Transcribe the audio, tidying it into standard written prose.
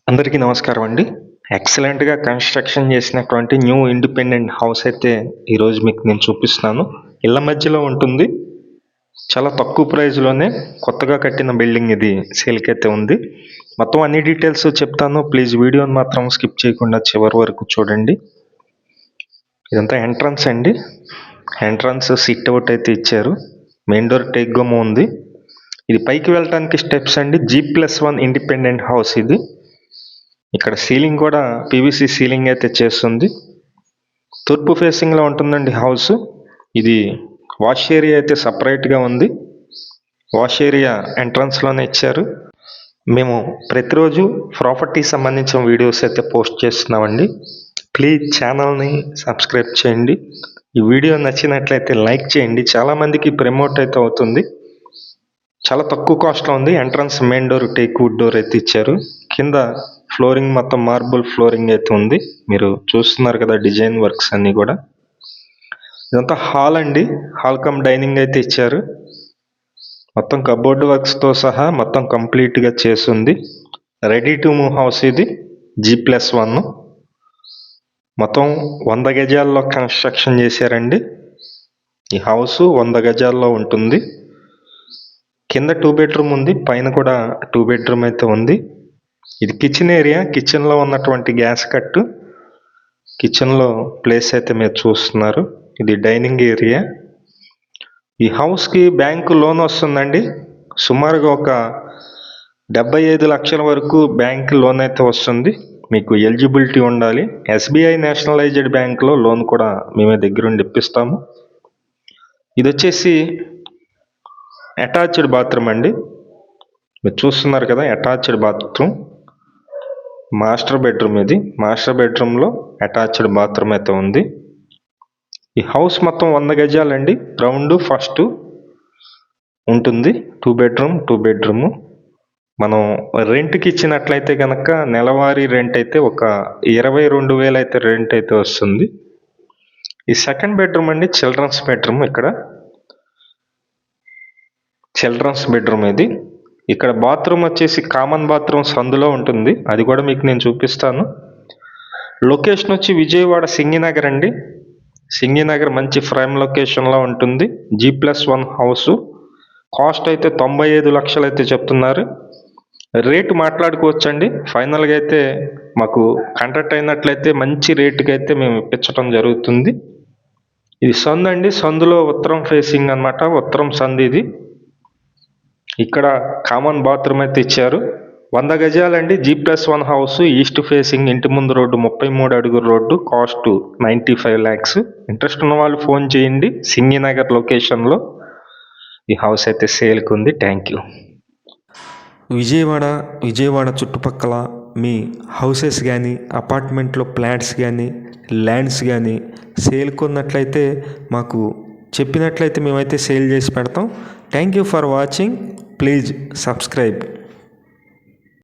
అందరికీ నమస్కారం అండి. ఎక్సలెంట్‌గా కన్‌స్ట్రక్షన్ చేసినటువంటి న్యూ ఇండిపెండెంట్ హౌస్ అయితే ఈరోజు మీకు నేను చూపిస్తున్నాను. ఇళ్ళ మధ్యలో ఉంటుంది. చాలా తక్కువ ప్రైస్‌లోనే కొత్తగా కట్టిన బిల్డింగ్ ఇది సేల్‌కైతే ఉంది. మొత్తం అన్ని డీటెయిల్స్ చెప్తాను. ప్లీజ్ వీడియోని మాత్రం స్కిప్ చేయకుండా చివరి వరకు చూడండి. ఇదంతా ఎంట్రన్స్ అండి. ఎంట్రన్స్ సిట్ అవుట్ అయితే ఇచ్చారు. మెయిన్ డోర్ టేక్ గోమో ఉంది. ఇది పైకి వెళ్ళటానికి స్టెప్స్ అండి. G+1 ఇండిపెండెంట్ హౌస్ ఇది. ఇక్కడ సీలింగ్ కూడా పీవీసీ సీలింగ్ అయితే చేస్తుంది. తూర్పు ఫేసింగ్లో ఉంటుందండి హౌస్. ఇది వాష్ ఏరియా అయితే సపరేట్గా ఉంది. వాష్ ఏరియా ఎంట్రన్స్లోనే ఇచ్చారు. మేము ప్రతిరోజు ప్రాపర్టీ సంబంధించిన వీడియోస్ అయితే పోస్ట్ చేస్తున్నామండి. ప్లీజ్ ఛానల్ని సబ్స్క్రైబ్ చేయండి. ఈ వీడియో నచ్చినట్లయితే లైక్ చేయండి. చాలామందికి ప్రమోట్ అయితే అవుతుంది. చాలా తక్కువ కాస్ట్లో ఉంది. Entrance main door teak wood door అయితే ఇచ్చారు. కింద ఫ్లోరింగ్ మొత్తం మార్బుల్ ఫ్లోరింగ్ అయితే ఉంది. మీరు చూస్తున్నారు కదా డిజైన్ వర్క్స్ అన్నీ కూడా. ఇదంతా హాల్ అండి. హాల్ కమ్ డైనింగ్ అయితే ఇచ్చారు. మొత్తం కబోర్డ్ వర్క్స్తో సహా మొత్తం కంప్లీట్గా చేసింది. రెడీ టు మూవ్ హౌస్ ఇది. G+1 మొత్తం 100 గజాల్లో కన్స్ట్రక్షన్ చేశారండి. ఈ హౌస్ 100 గజాల్లో ఉంటుంది. కింద 2 బెడ్రూమ్ ఉంది. పైన కూడా 2 బెడ్రూమ్ అయితే ఉంది. ఇది కిచెన్ ఏరియా. కిచెన్లో ఉన్నటువంటి గ్యాస్ కట్టు, కిచెన్లో ప్లేస్ అయితే మీరు చూస్తున్నారు. ఇది డైనింగ్ ఏరియా. ఈ హౌస్కి బ్యాంకు లోన్ వస్తుందండి. సుమారుగా ఒక 75 లక్షల వరకు బ్యాంక్ లోన్ అయితే వస్తుంది. మీకు ఎలిజిబిలిటీ ఉండాలి. SBI నేషనలైజ్డ్ బ్యాంక్లో లోన్ కూడా మేమే దగ్గరుండి ఇప్పిస్తాము. ఇది వచ్చేసి అటాచ్డ్ బాత్రూమ్ అండి. మీరు చూస్తున్నారు కదా అటాచ్డ్ బాత్రూమ్. మాస్టర్ బెడ్రూమ్ ఇది. మాస్టర్ బెడ్రూమ్లో అటాచ్డ్ బాత్రూమ్ అయితే ఉంది. ఈ హౌస్ మొత్తం 100 గజాలండి. గ్రౌండ్ ఫస్ట్ ఉంటుంది. 2 బెడ్రూమ్. మనం రెంట్కి ఇచ్చినట్లయితే కనుక నెలవారీ రెంట్ అయితే ఒక 22,000 అయితే రెంట్ అయితే వస్తుంది. ఈ సెకండ్ బెడ్రూమ్ అండి. Children's bedroom. ఇక్కడ చిల్డ్రన్స్ బెడ్రూమ్ ఇది. ఇక్కడ బాత్రూమ్ వచ్చేసి కామన్ బాత్రూమ్ సందులో ఉంటుంది. అది కూడా మీకు నేను చూపిస్తాను. లొకేషన్ వచ్చి విజయవాడ సింగినగర్ అండి. సింగినగర్ మంచి ప్రైమ్ లొకేషన్లో ఉంటుంది. G+1 house. కాస్ట్ అయితే 95 లక్షలు అయితే చెప్తున్నారు. రేటు మాట్లాడుకోవచ్చండి. ఫైనల్గా అయితే మాకు కాంట్రాక్ట్ అయినట్లయితే మంచి రేటుకి అయితే మేము ఇప్పించడం జరుగుతుంది. ఇది సందు అండి. సందులో ఉత్తరం ఫేసింగ్ అన్నమాట. ఉత్తరం సందు ఇది. ఇక్కడ కామన్ బాత్రూమ్ అయితే ఇచ్చారు. 100 గజాలండి. G+1 house. East facing. ఇంటి ముందు రోడ్డు 33 అడుగుల రోడ్డు. Cost 95 lakhs. ఇంట్రెస్ట్ ఉన్న వాళ్ళు ఫోన్ చేయండి. సింగినగర్ లొకేషన్లో ఈ హౌస్ అయితే సేల్కి ఉంది. Thank you. విజయవాడ చుట్టుపక్కల మీ హౌసెస్ కానీ, అపార్ట్మెంట్లో ఫ్లాట్స్ కానీ, ల్యాండ్స్ కానీ సేల్కి ఉన్నట్లయితే మాకు చెప్పినట్లయితే మేమైతే సేల్ చేసి పెడతాం. Thank you for watching. Please subscribe.